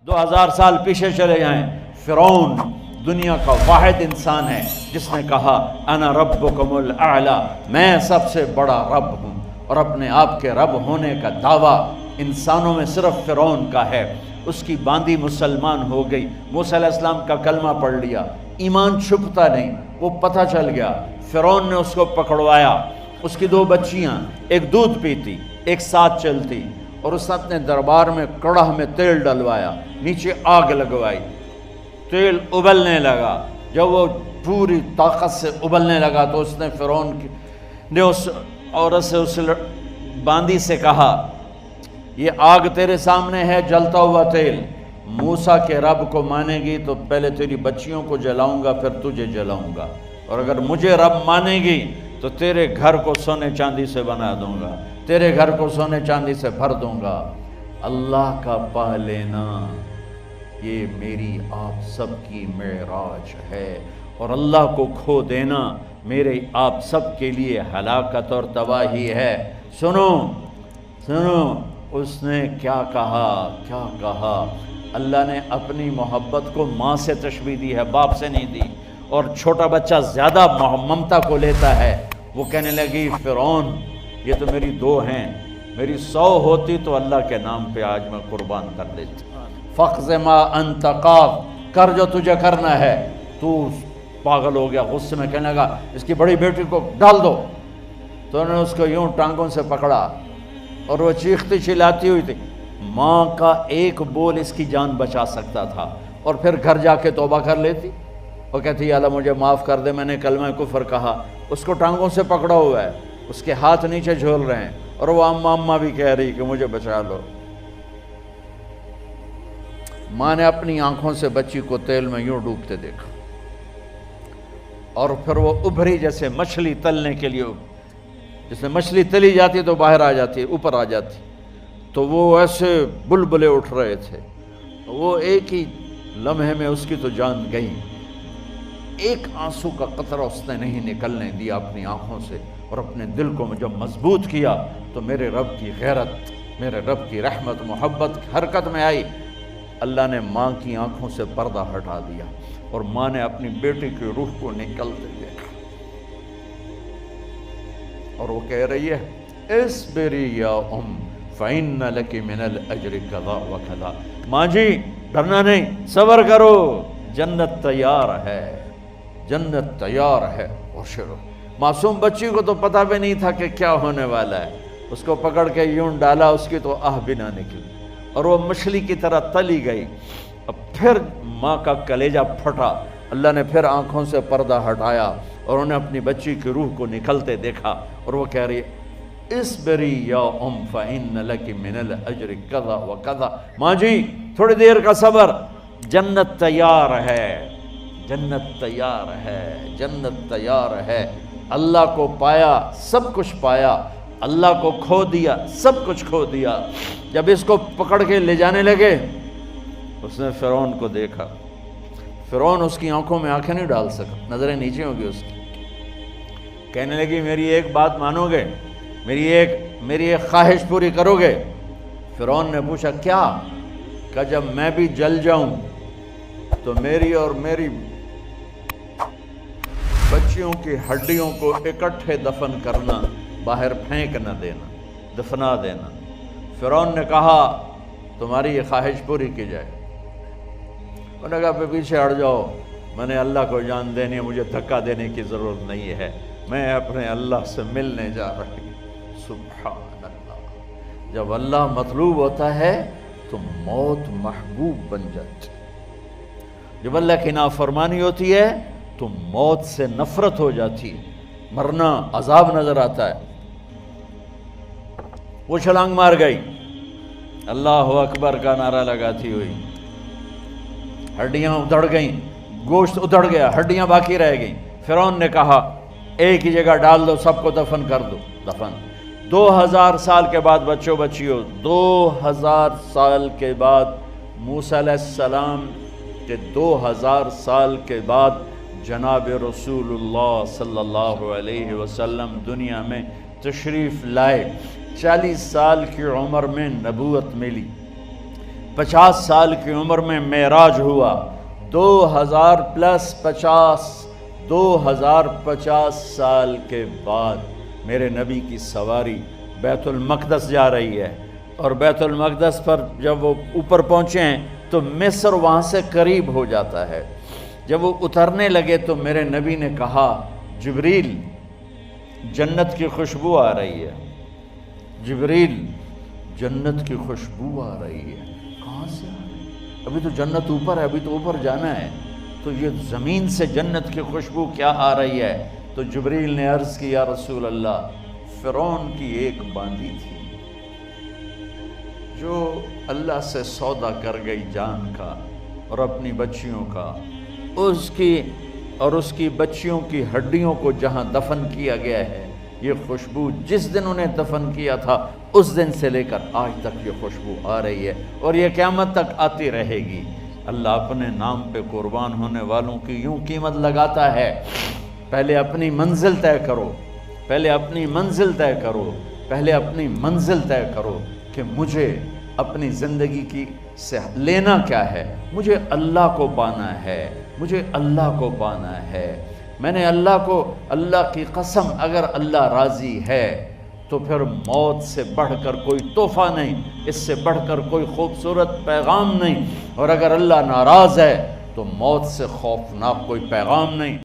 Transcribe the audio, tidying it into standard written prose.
2000 سال پیچھے چلے جائیں، فرعون دنیا کا واحد انسان ہے جس نے کہا انا ربکم الاعلی، میں سب سے بڑا رب ہوں، اور اپنے آپ کے رب ہونے کا دعویٰ انسانوں میں صرف فرعون کا ہے۔ اس کی باندی مسلمان ہو گئی، موسیٰ علیہ السلام کا کلمہ پڑھ لیا، ایمان چھپتا نہیں، وہ پتہ چل گیا، فرعون نے اس کو پکڑوایا۔ اس کی 2 بچیاں، ایک دودھ پیتی ایک ساتھ چلتی، اور اس نے اپنے دربار میں کڑاہ میں تیل ڈلوایا، نیچے آگ لگوائی، تیل ابلنے لگا۔ جب وہ پوری طاقت سے ابلنے لگا تو اس نے فرعون نے اس عورت سے، اس باندی سے کہا یہ آگ تیرے سامنے ہے، جلتا ہوا تیل، موسیٰ کے رب کو مانے گی تو پہلے تیری بچیوں کو جلاؤں گا پھر تجھے جلاؤں گا، اور اگر مجھے رب مانے گی تو تیرے گھر کو سونے چاندی سے بنا دوں گا، تیرے گھر کو سونے چاندی سے بھر دوں گا۔ اللہ کا پا لینا یہ میری آپ سب کی معراج ہے، اور اللہ کو کھو دینا میرے آپ سب کے لیے ہلاکت اور تباہی ہے۔ سنو سنو اس نے کیا کہا، اللہ نے اپنی محبت کو ماں سے تشبیہ دی ہے، باپ سے نہیں دی، اور چھوٹا بچہ زیادہ ممتا کو لیتا ہے۔ وہ کہنے لگی فرعون یہ تو میری 2 ہیں، میری 100 ہوتی تو اللہ کے نام پہ آج میں قربان کر دیتی۔ فَقْضِ مَا أَنْتَ قَاضٍ، کر جو تجھے کرنا ہے۔ تو پاگل ہو گیا، غصے میں کہنے لگا اس کی بڑی بیٹی کو ڈال دو۔ تو انہوں نے اس کو یوں ٹانگوں سے پکڑا، اور وہ چیختی چلاتی ہوئی تھی۔ ماں کا ایک بول اس کی جان بچا سکتا تھا، اور پھر گھر جا کے توبہ کر لیتی، اور کہتی اللہ مجھے معاف کر دے، میں نے کلمہ کفر کہا۔ اس کو ٹانگوں سے پکڑا ہوا ہے، اس کے ہاتھ نیچے جھول رہے ہیں، اور وہ اماں بھی کہہ رہی کہ مجھے بچا لو۔ ماں نے اپنی آنکھوں سے بچی کو تیل میں یوں ڈوبتے دیکھا، اور پھر وہ ابھری جیسے مچھلی تلنے کے لیے، جس میں مچھلی تلی جاتی تو باہر آ جاتی، اوپر آ جاتی، تو وہ ایسے بلبلے اٹھ رہے تھے۔ وہ ایک ہی لمحے میں اس کی تو جان گئی، ایک آنسو کا قطرہ اس نے نہیں نکلنے دیا اپنی آنکھوں سے، اور اپنے دل کو جب مضبوط کیا تو میرے رب کی غیرت، میرے رب کی رحمت محبت حرکت میں آئی۔ اللہ نے ماں کی آنکھوں سے پردہ ہٹا دیا، اور ماں نے اپنی بیٹی کی روح کو نکلتے دیکھا، اور وہ کہہ رہی ہے اصبری یا فإن لک من الأجر کذا وکذا۔ ماں جی ڈرنا نہیں، صبر کرو، جنت تیار ہے، جنت تیار ہے، ابشرو۔ معصوم بچی کو تو پتہ بھی نہیں تھا کہ کیا ہونے والا ہے، اس کو پکڑ کے یوں ڈالا، اس کی تو آہ بھی نہ نکلی، اور وہ مچھلی کی طرح تلی گئی۔ اب پھر ماں کا کلیجہ پھٹا، اللہ نے پھر آنکھوں سے پردہ ہٹایا، اور انہیں اپنی بچی کی روح کو نکلتے دیکھا، اور وہ کہہ رہی ہے اصبری یا فإن لک من الأجر کذا وکذا۔ ماں جی تھوڑی دیر کا صبر، جنت تیار ہے، جنت تیار ہے، جنت تیار ہے۔ اللہ کو پایا سب کچھ پایا، اللہ کو کھو دیا سب کچھ کھو دیا۔ جب اس کو پکڑ کے لے جانے لگے، اس نے فرعون کو دیکھا، فرعون اس کی آنکھوں میں آنکھیں نہیں ڈال سکا، نظریں نیچے ہوں گی اس کی۔ کہنے لگی میری ایک بات مانو گے، میری ایک خواہش پوری کرو گے؟ فرعون نے پوچھا کیا؟ کہ جب میں بھی جل جاؤں تو میری اور میری بچیوں کی ہڈیوں کو اکٹھے دفن کرنا، باہر پھینک نہ دینا، دفنا دینا۔ فرعون نے کہا تمہاری یہ خواہش پوری کی جائے۔ انہوں نے کہا پیچھے ہٹ جاؤ، میں نے اللہ کو جان دینی ہے، مجھے دھکا دینے کی ضرورت نہیں ہے، میں اپنے اللہ سے ملنے جا رہی ہوں۔ سبحان اللہ، جب اللہ مطلوب ہوتا ہے تو موت محبوب بن جاتی، جب اللہ کی نافرمانی ہوتی ہے تو موت سے نفرت ہو جاتی، مرنا عذاب نظر آتا ہے۔ وہ چھلانگ مار گئی، اللہ اکبر کا نعرہ لگاتی ہوئی، ہڈیاں ادھڑ گئیں، گوشت ادھڑ گیا، ہڈیاں باقی رہ گئیں۔ فرعون نے کہا ایک ہی جگہ ڈال دو، سب کو دفن کر دو۔ دفن 2000 سال کے بعد، بچوں بچیوں 2000 سال کے بعد، موسیٰ علیہ السلام کے 2000 سال کے بعد جناب رسول اللہ صلی اللہ علیہ وسلم دنیا میں تشریف لائے۔ 40 سال کی عمر میں نبوت ملی، 50 سال کی عمر میں معراج ہوا، 2050 سال کے بعد میرے نبی کی سواری بیت المقدس جا رہی ہے، اور بیت المقدس پر جب وہ اوپر پہنچے ہیں تو مصر وہاں سے قریب ہو جاتا ہے۔ جب وہ اترنے لگے تو میرے نبی نے کہا جبریل جنت کی خوشبو آ رہی ہے، جبریل جنت کی خوشبو آ رہی ہے، کہاں سے آ رہی ہے؟ ابھی تو جنت اوپر ہے، ابھی تو اوپر جانا ہے، تو یہ زمین سے جنت کی خوشبو کیا آ رہی ہے؟ تو جبریل نے عرض کی یا رسول اللہ، فرعون کی ایک باندی تھی جو اللہ سے سودا کر گئی جان کا اور اپنی بچیوں کا، اس کی بچیوں کی ہڈیوں کو جہاں دفن کیا گیا ہے، یہ خوشبو جس دن انہیں دفن کیا تھا اس دن سے لے کر آج تک یہ خوشبو آ رہی ہے، اور یہ قیامت تک آتی رہے گی۔ اللہ اپنے نام پہ قربان ہونے والوں کی یوں قیمت لگاتا ہے، پہلے اپنی منزل طے کرو، پہلے اپنی منزل طے کرو، پہلے اپنی منزل طے کرو کہ مجھے اپنی زندگی کی سے لینا کیا ہے، مجھے اللہ کو پانا ہے، مجھے اللہ کو پانا ہے۔ میں نے اللہ کی قسم، اگر اللہ راضی ہے تو پھر موت سے بڑھ کر کوئی تحفہ نہیں، اس سے بڑھ کر کوئی خوبصورت پیغام نہیں، اور اگر اللہ ناراض ہے تو موت سے خوفناک کوئی پیغام نہیں۔